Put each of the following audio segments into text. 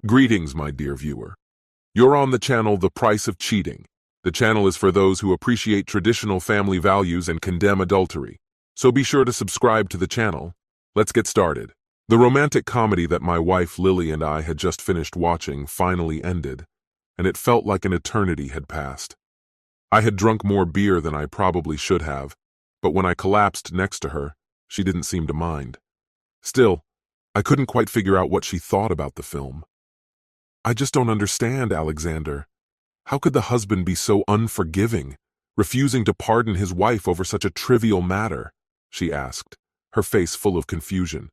Greetings, my dear viewer. You're on the channel The Price of Cheating. The channel is for those who appreciate traditional family values and condemn adultery. So be sure to subscribe to the channel. Let's get started. The romantic comedy that my wife Lily and I had just finished watching finally ended, and it felt like an eternity had passed. I had drunk more beer than I probably should have, but when I collapsed next to her, she didn't seem to mind. Still, I couldn't quite figure out what she thought about the film. "I just don't understand, Alexander. How could the husband be so unforgiving, refusing to pardon his wife over such a trivial matter?" she asked, her face full of confusion.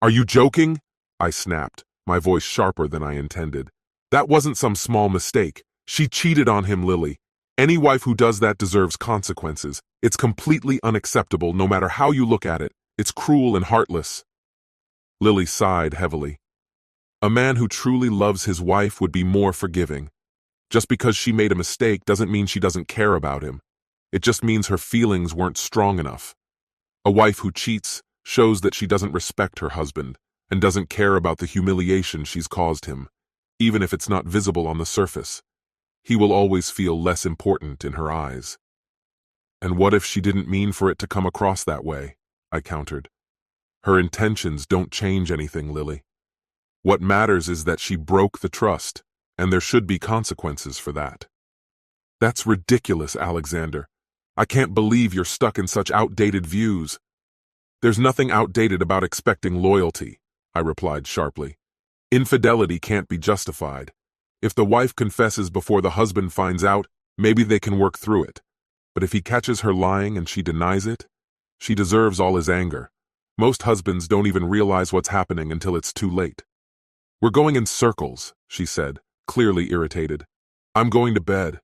"Are you joking?" I snapped, my voice sharper than I intended. "That wasn't some small mistake. She cheated on him, Lily. Any wife who does that deserves consequences. It's completely unacceptable, no matter how you look at it. It's cruel and heartless." Lily sighed heavily. "A man who truly loves his wife would be more forgiving. Just because she made a mistake doesn't mean she doesn't care about him. It just means her feelings weren't strong enough. A wife who cheats shows that she doesn't respect her husband and doesn't care about the humiliation she's caused him, even if it's not visible on the surface. He will always feel less important in her eyes." "And what if she didn't mean for it to come across that way?" I countered. "Her intentions don't change anything, Lily. What matters is that she broke the trust, and there should be consequences for that." "That's ridiculous, Alexander. I can't believe you're stuck in such outdated views." "There's nothing outdated about expecting loyalty," I replied sharply. "Infidelity can't be justified. If the wife confesses before the husband finds out, maybe they can work through it. But if he catches her lying and she denies it, she deserves all his anger. Most husbands don't even realize what's happening until it's too late." "We're going in circles," she said, clearly irritated. "I'm going to bed."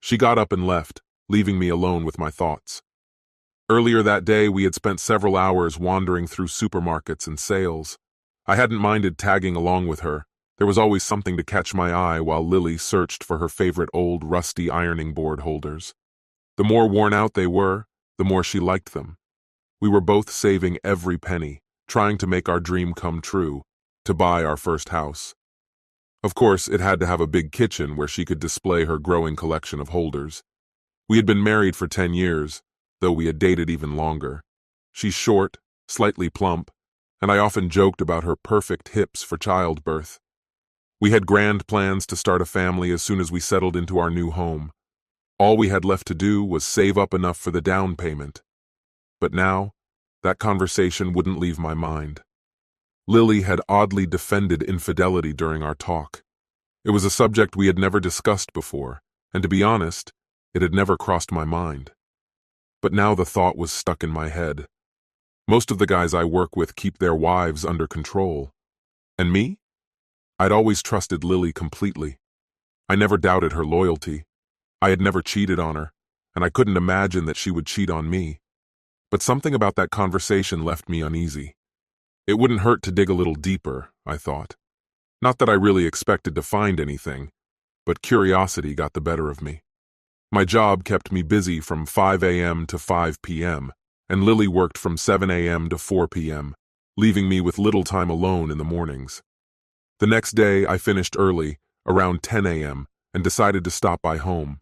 She got up and left, leaving me alone with my thoughts. Earlier that day, we had spent several hours wandering through supermarkets and sales. I hadn't minded tagging along with her. There was always something to catch my eye while Lily searched for her favorite old rusty ironing board holders. The more worn out they were, the more she liked them. We were both saving every penny, trying to make our dream come true, to buy our first house. Of course, it had to have a big kitchen where she could display her growing collection of holders. We had been married for 10 years, though we had dated even longer. She's short, slightly plump, and I often joked about her perfect hips for childbirth. We had grand plans to start a family as soon as we settled into our new home. All we had left to do was save up enough for the down payment. But now, that conversation wouldn't leave my mind. Lily had oddly defended infidelity during our talk. It was a subject we had never discussed before, and to be honest, it had never crossed my mind. But now the thought was stuck in my head. Most of the guys I work with keep their wives under control. And me? I'd always trusted Lily completely. I never doubted her loyalty. I had never cheated on her, and I couldn't imagine that she would cheat on me. But something about that conversation left me uneasy. It wouldn't hurt to dig a little deeper, I thought. Not that I really expected to find anything, but curiosity got the better of me. My job kept me busy from 5 a.m. to 5 p.m., and Lily worked from 7 a.m. to 4 p.m., leaving me with little time alone in the mornings. The next day, I finished early, around 10 a.m., and decided to stop by home.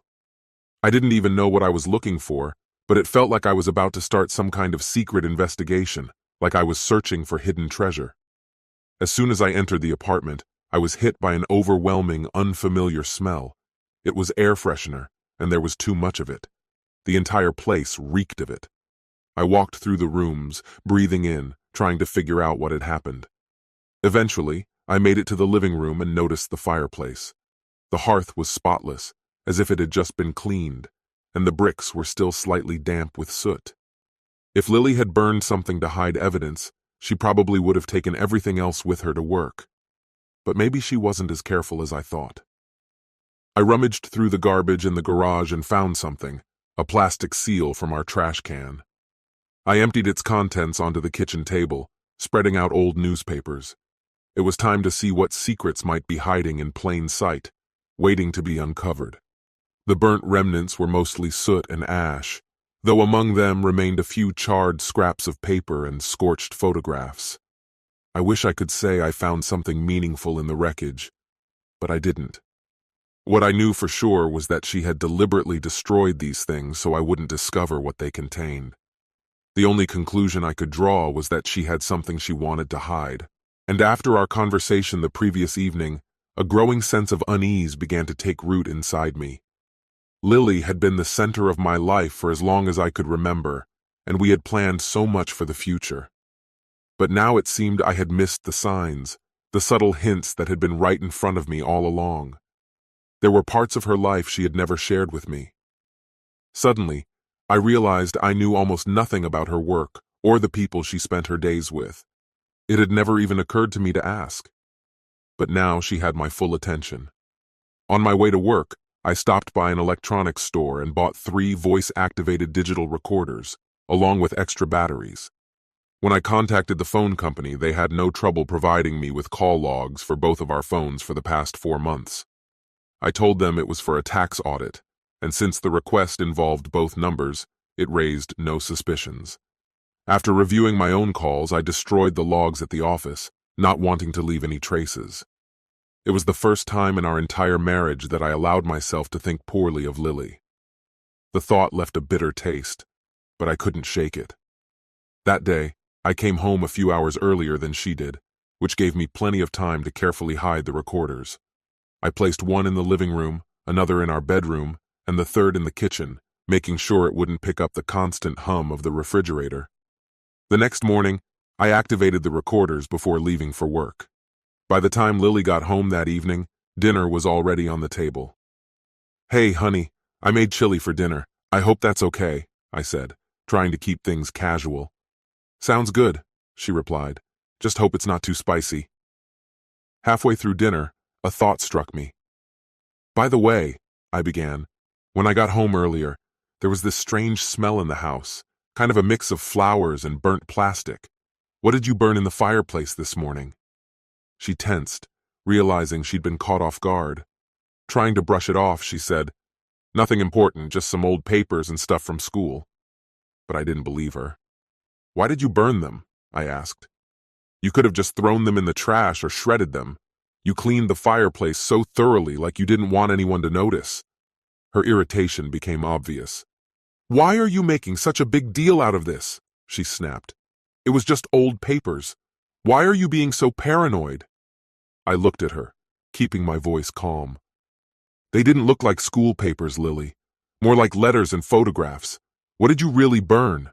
I didn't even know what I was looking for, but it felt like I was about to start some kind of secret investigation, like I was searching for hidden treasure. As soon as I entered the apartment, I was hit by an overwhelming, unfamiliar smell. It was air freshener, and there was too much of it. The entire place reeked of it. I walked through the rooms, breathing in, trying to figure out what had happened. Eventually, I made it to the living room and noticed the fireplace. The hearth was spotless, as if it had just been cleaned, and the bricks were still slightly damp with soot. If Lily had burned something to hide evidence, she probably would have taken everything else with her to work. But maybe she wasn't as careful as I thought. I rummaged through the garbage in the garage and found something, a plastic seal from our trash can. I emptied its contents onto the kitchen table, spreading out old newspapers. It was time to see what secrets might be hiding in plain sight, waiting to be uncovered. The burnt remnants were mostly soot and ash, though among them remained a few charred scraps of paper and scorched photographs. I wish I could say I found something meaningful in the wreckage, but I didn't. What I knew for sure was that she had deliberately destroyed these things so I wouldn't discover what they contained. The only conclusion I could draw was that she had something she wanted to hide. And after our conversation the previous evening, a growing sense of unease began to take root inside me. Lily had been the center of my life for as long as I could remember, and we had planned so much for the future. But now it seemed I had missed the signs, the subtle hints that had been right in front of me all along. There were parts of her life she had never shared with me. Suddenly, I realized I knew almost nothing about her work or the people she spent her days with. It had never even occurred to me to ask. But now she had my full attention. On my way to work, I stopped by an electronics store and bought 3 voice-activated digital recorders, along with extra batteries. When I contacted the phone company, they had no trouble providing me with call logs for both of our phones for the past 4 months. I told them it was for a tax audit, and since the request involved both numbers, it raised no suspicions. After reviewing my own calls, I destroyed the logs at the office, not wanting to leave any traces. It was the first time in our entire marriage that I allowed myself to think poorly of Lily. The thought left a bitter taste, but I couldn't shake it. That day, I came home a few hours earlier than she did, which gave me plenty of time to carefully hide the recorders. I placed one in the living room, another in our bedroom, and the third in the kitchen, making sure it wouldn't pick up the constant hum of the refrigerator. The next morning, I activated the recorders before leaving for work. By the time Lily got home that evening, dinner was already on the table. "Hey, honey, I made chili for dinner. I hope that's okay," I said, trying to keep things casual. "Sounds good," she replied. "Just hope it's not too spicy." Halfway through dinner, a thought struck me. "By the way," I began, "when I got home earlier, there was this strange smell in the house, kind of a mix of flowers and burnt plastic. What did you burn in the fireplace this morning?" She tensed, realizing she'd been caught off guard. Trying to brush it off, she said, "Nothing important, just some old papers and stuff from school." But I didn't believe her. "Why did you burn them?" I asked. "You could have just thrown them in the trash or shredded them. You cleaned the fireplace so thoroughly, like you didn't want anyone to notice." Her irritation became obvious. "Why are you making such a big deal out of this?" she snapped. "It was just old papers. Why are you being so paranoid?" I looked at her, keeping my voice calm. "They didn't look like school papers, Lily. More like letters and photographs. What did you really burn?"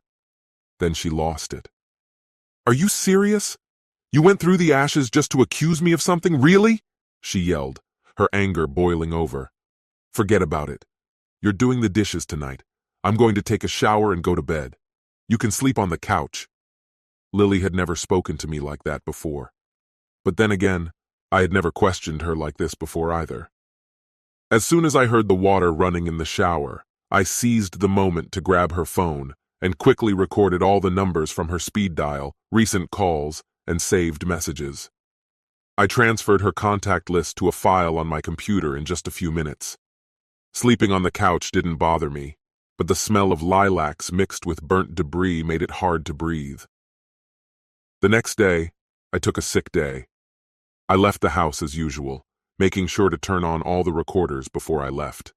Then she lost it. "Are you serious? You went through the ashes just to accuse me of something, really?" she yelled, her anger boiling over. "Forget about it. You're doing the dishes tonight. I'm going to take a shower and go to bed. You can sleep on the couch." Lily had never spoken to me like that before. But then again, I had never questioned her like this before either. As soon as I heard the water running in the shower, I seized the moment to grab her phone and quickly recorded all the numbers from her speed dial, recent calls, and saved messages. I transferred her contact list to a file on my computer in just a few minutes. Sleeping on the couch didn't bother me, but the smell of lilacs mixed with burnt debris made it hard to breathe. The next day, I took a sick day. I left the house as usual, making sure to turn on all the recorders before I left.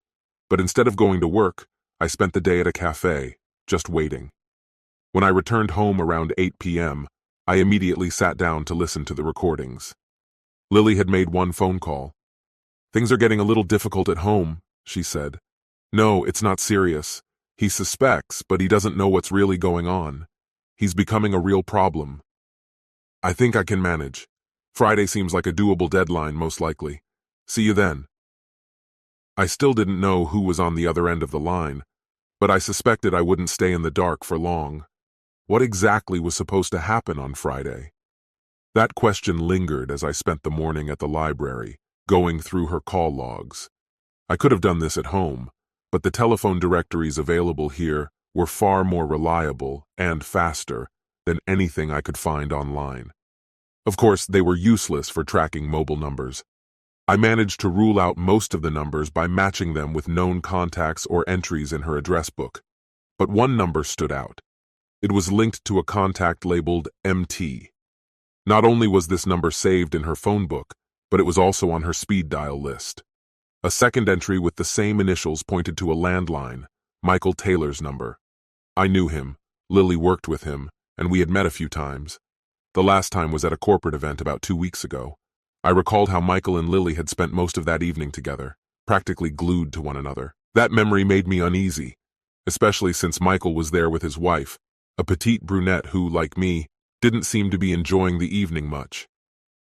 But instead of going to work, I spent the day at a cafe, just waiting. When I returned home around 8 p.m., I immediately sat down to listen to the recordings. Lily had made one phone call. "Things are getting a little difficult at home," she said. "No, it's not serious. He suspects, but he doesn't know what's really going on. He's becoming a real problem. I think I can manage. Friday seems like a doable deadline, most likely. See you then." I still didn't know who was on the other end of the line, but I suspected I wouldn't stay in the dark for long. What exactly was supposed to happen on Friday? That question lingered as I spent the morning at the library, going through her call logs. I could have done this at home, but the telephone directories available here were far more reliable and faster than anything I could find online. Of course, they were useless for tracking mobile numbers. I managed to rule out most of the numbers by matching them with known contacts or entries in her address book. But one number stood out. It was linked to a contact labeled MT. Not only was this number saved in her phone book, but it was also on her speed dial list. A second entry with the same initials pointed to a landline, Michael Taylor's number. I knew him, Lily worked with him, and we had met a few times. The last time was at a corporate event about 2 weeks ago. I recalled how Michael and Lily had spent most of that evening together, practically glued to one another. That memory made me uneasy, especially since Michael was there with his wife, a petite brunette who, like me, didn't seem to be enjoying the evening much.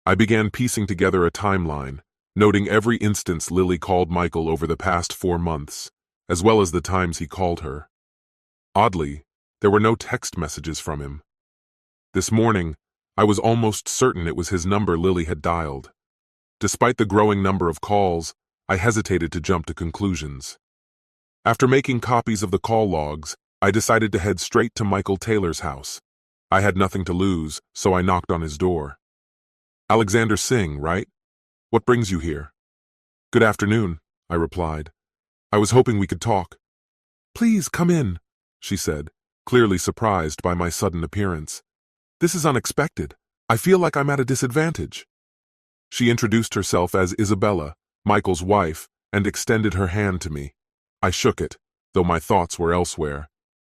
I began piecing together a timeline, noting every instance Lily called Michael over the past 4 months, as well as the times he called her. Oddly, there were no text messages from him. This morning, I was almost certain it was his number Lily had dialed. Despite the growing number of calls, I hesitated to jump to conclusions. After making copies of the call logs, I decided to head straight to Michael Taylor's house. I had nothing to lose, so I knocked on his door. "Alexander Singh, right? What brings you here?" "Good afternoon," I replied. "I was hoping we could talk." "Please come in," she said, clearly surprised by my sudden appearance. "This is unexpected. I feel like I'm at a disadvantage." She introduced herself as Isabella, Michael's wife, and extended her hand to me. I shook it, though my thoughts were elsewhere.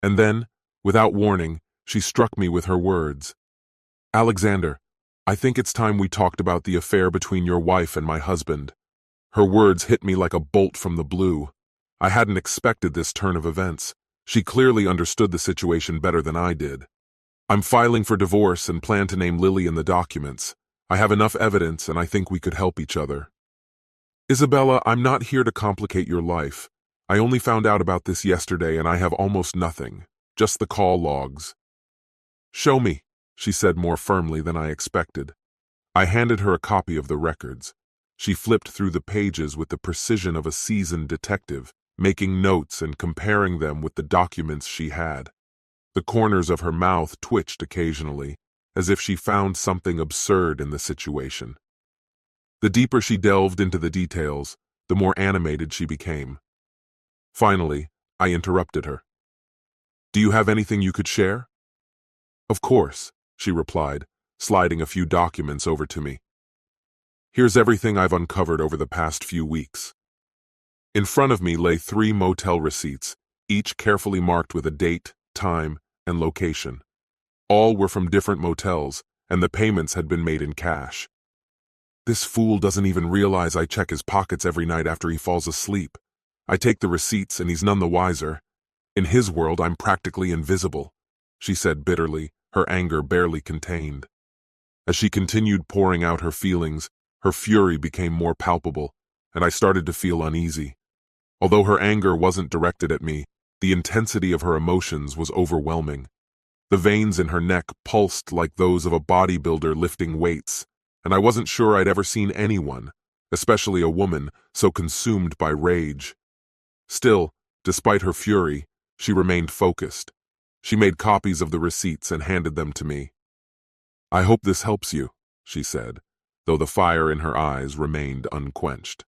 And then, without warning, she struck me with her words. "Alexander, I think it's time we talked about the affair between your wife and my husband." Her words hit me like a bolt from the blue. I hadn't expected this turn of events. She clearly understood the situation better than I did. "I'm filing for divorce and plan to name Lily in the documents. I have enough evidence and I think we could help each other." "Isabella, I'm not here to complicate your life. I only found out about this yesterday and I have almost nothing, just the call logs." "Show me," she said more firmly than I expected. I handed her a copy of the records. She flipped through the pages with the precision of a seasoned detective, making notes and comparing them with the documents she had. The corners of her mouth twitched occasionally, as if she found something absurd in the situation. The deeper she delved into the details, the more animated she became. Finally, I interrupted her. "Do you have anything you could share?" "Of course," she replied, sliding a few documents over to me. "Here's everything I've uncovered over the past few weeks." In front of me lay 3 motel receipts, each carefully marked with a date, time, and location. All were from different motels, and the payments had been made in cash. "This fool doesn't even realize I check his pockets every night after he falls asleep. I take the receipts and he's none the wiser. In his world, I'm practically invisible," she said bitterly, her anger barely contained. As she continued pouring out her feelings, her fury became more palpable, and I started to feel uneasy. Although her anger wasn't directed at me, the intensity of her emotions was overwhelming. The veins in her neck pulsed like those of a bodybuilder lifting weights, and I wasn't sure I'd ever seen anyone, especially a woman, so consumed by rage. Still, despite her fury, she remained focused. She made copies of the receipts and handed them to me. "I hope this helps you," she said, though the fire in her eyes remained unquenched.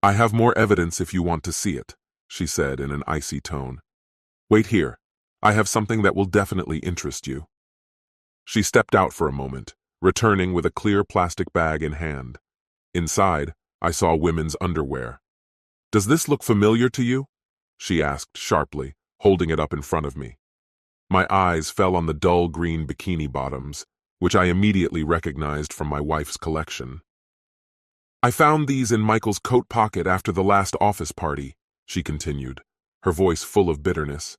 "I have more evidence if you want to see it," she said in an icy tone. "Wait here. I have something that will definitely interest you." She stepped out for a moment, returning with a clear plastic bag in hand. Inside, I saw women's underwear. "Does this look familiar to you?" she asked sharply, holding it up in front of me. My eyes fell on the dull green bikini bottoms, which I immediately recognized from my wife's collection. "I found these in Michael's coat pocket after the last office party," she continued, her voice full of bitterness.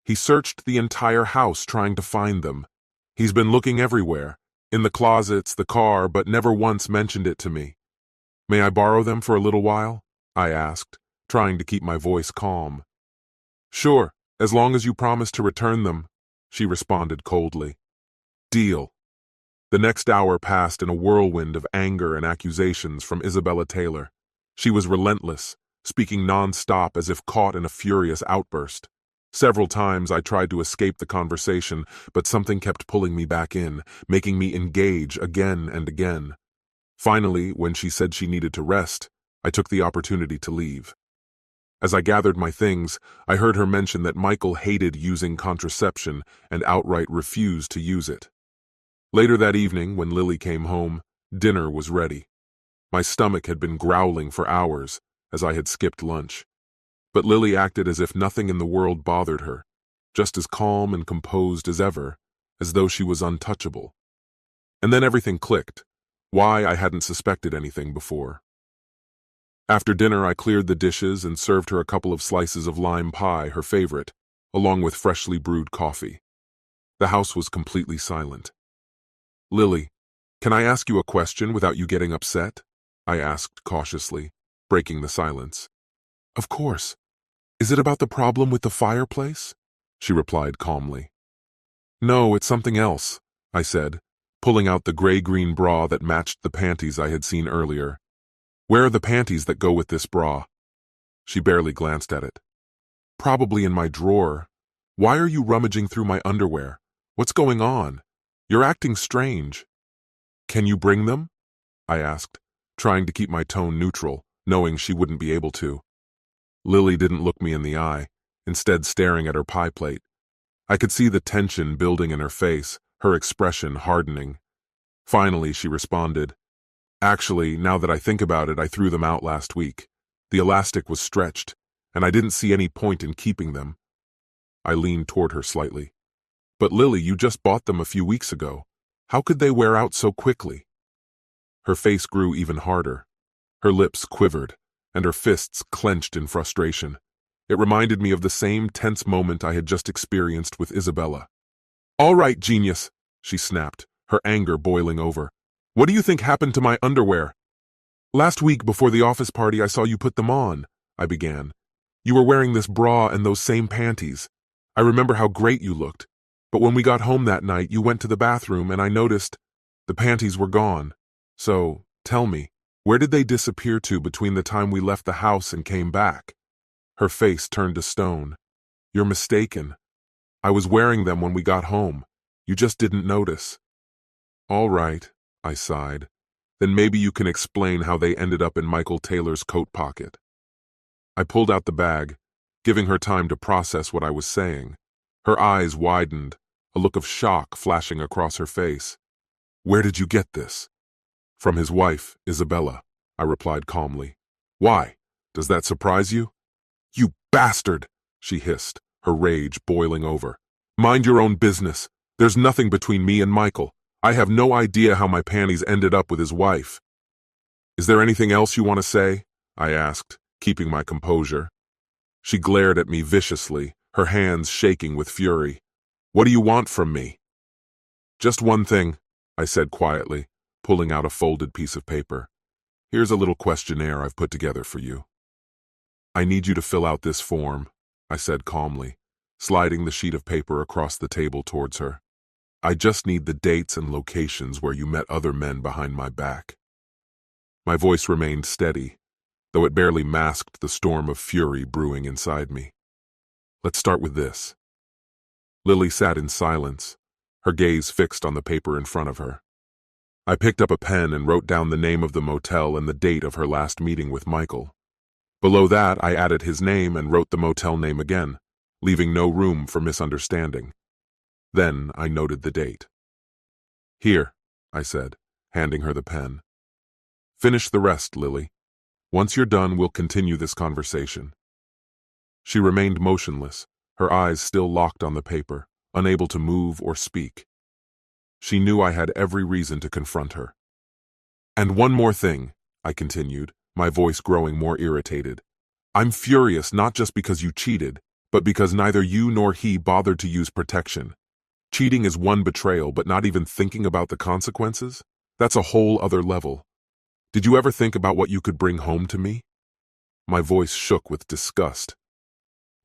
"He searched the entire house trying to find them. He's been looking everywhere, in the closets, the car, but never once mentioned it to me. May I borrow them for a little while?" I asked, trying to keep my voice calm. "Sure, as long as you promise to return them," she responded coldly. "Deal." The next hour passed in a whirlwind of anger and accusations from Isabella Taylor. She was relentless, speaking non-stop as if caught in a furious outburst. Several times I tried to escape the conversation, but something kept pulling me back in, making me engage again and again. Finally, when she said she needed to rest, I took the opportunity to leave. As I gathered my things, I heard her mention that Michael hated using contraception and outright refused to use it. Later that evening, when Lily came home, dinner was ready. My stomach had been growling for hours, as I had skipped lunch. But Lily acted as if nothing in the world bothered her, just as calm and composed as ever, as though she was untouchable. And then everything clicked, why I hadn't suspected anything before. After dinner, I cleared the dishes and served her a couple of slices of lime pie, her favorite, along with freshly brewed coffee. The house was completely silent. "Lily, can I ask you a question without you getting upset?" I asked cautiously, breaking the silence. "Of course. Is it about the problem with the fireplace?" she replied calmly. "No, it's something else," I said, pulling out the gray-green bra that matched the panties I had seen earlier. "Where are the panties that go with this bra?" She barely glanced at it. "Probably in my drawer. Why are you rummaging through my underwear? What's going on? You're acting strange." "Can you bring them?" I asked, trying to keep my tone neutral, knowing she wouldn't be able to. Lily didn't look me in the eye, instead staring at her pie plate. I could see the tension building in her face, her expression hardening. Finally, she responded, "Actually, now that I think about it, I threw them out last week. The elastic was stretched, and I didn't see any point in keeping them." I leaned toward her slightly. "But Lily, you just bought them a few weeks ago. How could they wear out so quickly?" Her face grew even harder. Her lips quivered, and her fists clenched in frustration. It reminded me of the same tense moment I had just experienced with Isabella. "All right, genius," she snapped, her anger boiling over. "What do you think happened to my underwear?" "Last week before the office party I saw you put them on," I began. "You were wearing this bra and those same panties. I remember how great you looked. But when we got home that night, you went to the bathroom and I noticed the panties were gone. So, tell me, where did they disappear to between the time we left the house and came back?" Her face turned to stone. "You're mistaken. I was wearing them when we got home. You just didn't notice." "All right," I sighed. "Then maybe you can explain how they ended up in Michael Taylor's coat pocket." I pulled out the bag, giving her time to process what I was saying. Her eyes widened, a look of shock flashing across her face. "Where did you get this?" "From his wife, Isabella," I replied calmly. "Why? Does that surprise you?" "You bastard!" she hissed, her rage boiling over. "Mind your own business. There's nothing between me and Michael. I have no idea how my panties ended up with his wife." "Is there anything else you want to say?" I asked, keeping my composure. She glared at me viciously, her hands shaking with fury. "What do you want from me?" "Just one thing," I said quietly, pulling out a folded piece of paper. "Here's a little questionnaire I've put together for you. I need you to fill out this form," I said calmly, sliding the sheet of paper across the table towards her. "I just need the dates and locations where you met other men behind my back." My voice remained steady, though it barely masked the storm of fury brewing inside me. "Let's start with this." Lily sat in silence, her gaze fixed on the paper in front of her. I picked up a pen and wrote down the name of the motel and the date of her last meeting with Michael. Below that, I added his name and wrote the motel name again, leaving no room for misunderstanding. Then I noted the date. "Here," I said, handing her the pen. "Finish the rest, Lily. Once you're done, we'll continue this conversation." She remained motionless, her eyes still locked on the paper, unable to move or speak. She knew I had every reason to confront her. "And one more thing," I continued, my voice growing more irritated. "I'm furious not just because you cheated, but because neither you nor he bothered to use protection. Cheating is one betrayal, but not even thinking about the consequences? That's a whole other level. Did you ever think about what you could bring home to me?" My voice shook with disgust.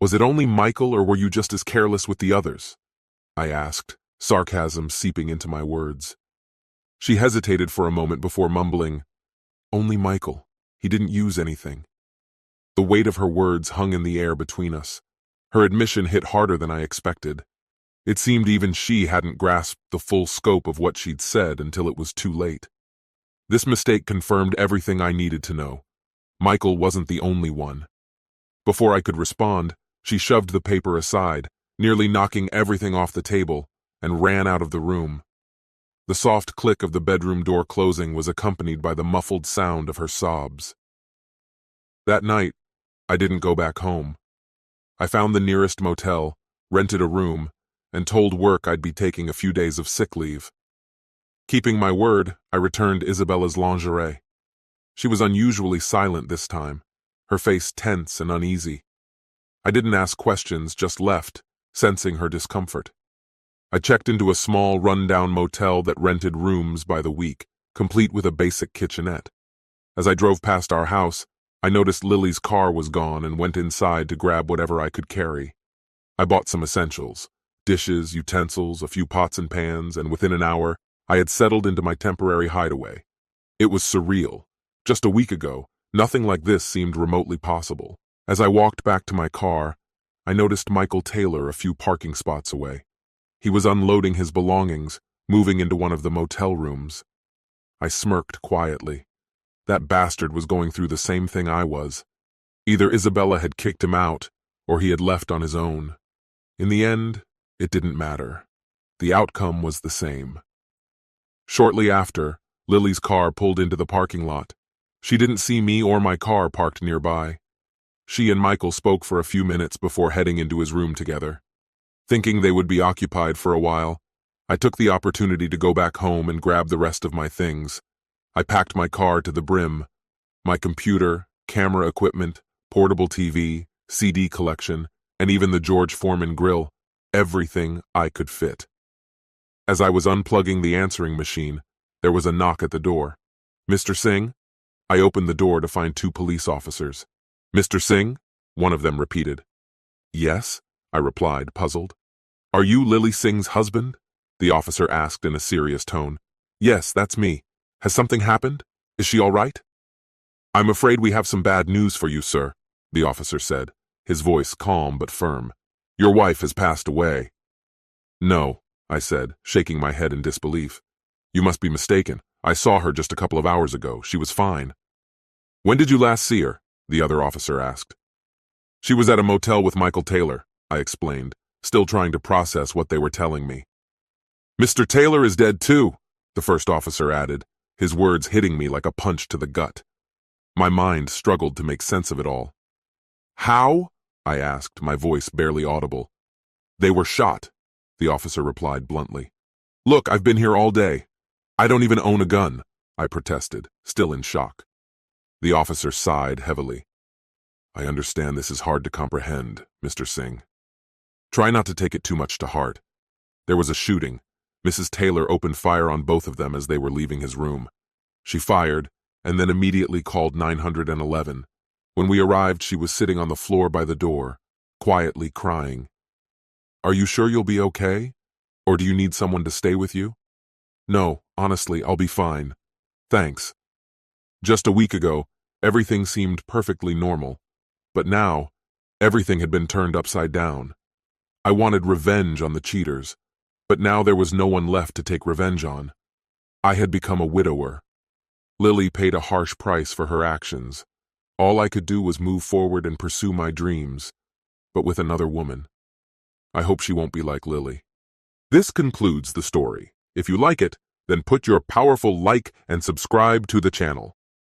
"Was it only Michael, or were you just as careless with the others?" I asked, sarcasm seeping into my words. She hesitated for a moment before mumbling, "Only Michael. He didn't use anything." The weight of her words hung in the air between us. Her admission hit harder than I expected. It seemed even she hadn't grasped the full scope of what she'd said until it was too late. This mistake confirmed everything I needed to know. Michael wasn't the only one. Before I could respond, she shoved the paper aside, nearly knocking everything off the table, and ran out of the room. The soft click of the bedroom door closing was accompanied by the muffled sound of her sobs. That night, I didn't go back home. I found the nearest motel, rented a room, and told work I'd be taking a few days of sick leave. Keeping my word, I returned Isabella's lingerie. She was unusually silent this time, her face tense and uneasy. I didn't ask questions, just left, sensing her discomfort. I checked into a small, run-down motel that rented rooms by the week, complete with a basic kitchenette. As I drove past our house, I noticed Lily's car was gone and went inside to grab whatever I could carry. I bought some essentials, dishes, utensils, a few pots and pans, and within an hour, I had settled into my temporary hideaway. It was surreal. Just a week ago, nothing like this seemed remotely possible. As I walked back to my car, I noticed Michael Taylor a few parking spots away. He was unloading his belongings, moving into one of the motel rooms. I smirked quietly. That bastard was going through the same thing I was. Either Isabella had kicked him out, or he had left on his own. In the end, it didn't matter. The outcome was the same. Shortly after, Lily's car pulled into the parking lot. She didn't see me or my car parked nearby. She and Michael spoke for a few minutes before heading into his room together. Thinking they would be occupied for a while, I took the opportunity to go back home and grab the rest of my things. I packed my car to the brim. My computer, camera equipment, portable TV, CD collection, and even the George Foreman grill, everything I could fit. As I was unplugging the answering machine, there was a knock at the door. "Mr. Singh?" I opened the door to find 2 police officers. "Mr. Singh?" one of them repeated. "Yes," I replied, puzzled. "Are you Lily Singh's husband?" the officer asked in a serious tone. "Yes, that's me. Has something happened? Is she all right?" "I'm afraid we have some bad news for you, sir," the officer said, his voice calm but firm. "Your wife has passed away." "No," I said, shaking my head in disbelief. "You must be mistaken. I saw her just a couple of hours ago. She was fine." "When did you last see her?" the other officer asked. "She was at a motel with Michael Taylor," I explained, still trying to process what they were telling me. "Mr. Taylor is dead too," the first officer added, his words hitting me like a punch to the gut. My mind struggled to make sense of it all. "How?" I asked, my voice barely audible. "They were shot," the officer replied bluntly. "Look, I've been here all day. I don't even own a gun," I protested, still in shock. The officer sighed heavily. "I understand this is hard to comprehend, Mr. Singh. Try not to take it too much to heart. There was a shooting. Mrs. Taylor opened fire on both of them as they were leaving his room. She fired, and then immediately called 911. When we arrived, she was sitting on the floor by the door, quietly crying. Are you sure you'll be okay? Or do you need someone to stay with you? No, honestly, I'll be fine. Thanks. Just a week ago, everything seemed perfectly normal. But now, everything had been turned upside down. I wanted revenge on the cheaters, but now there was no one left to take revenge on. I had become a widower. Lily paid a harsh price for her actions. All I could do was move forward and pursue my dreams, but with another woman. I hope she won't be like Lily. This concludes the story. If you like it, then put your powerful like and subscribe to the channel.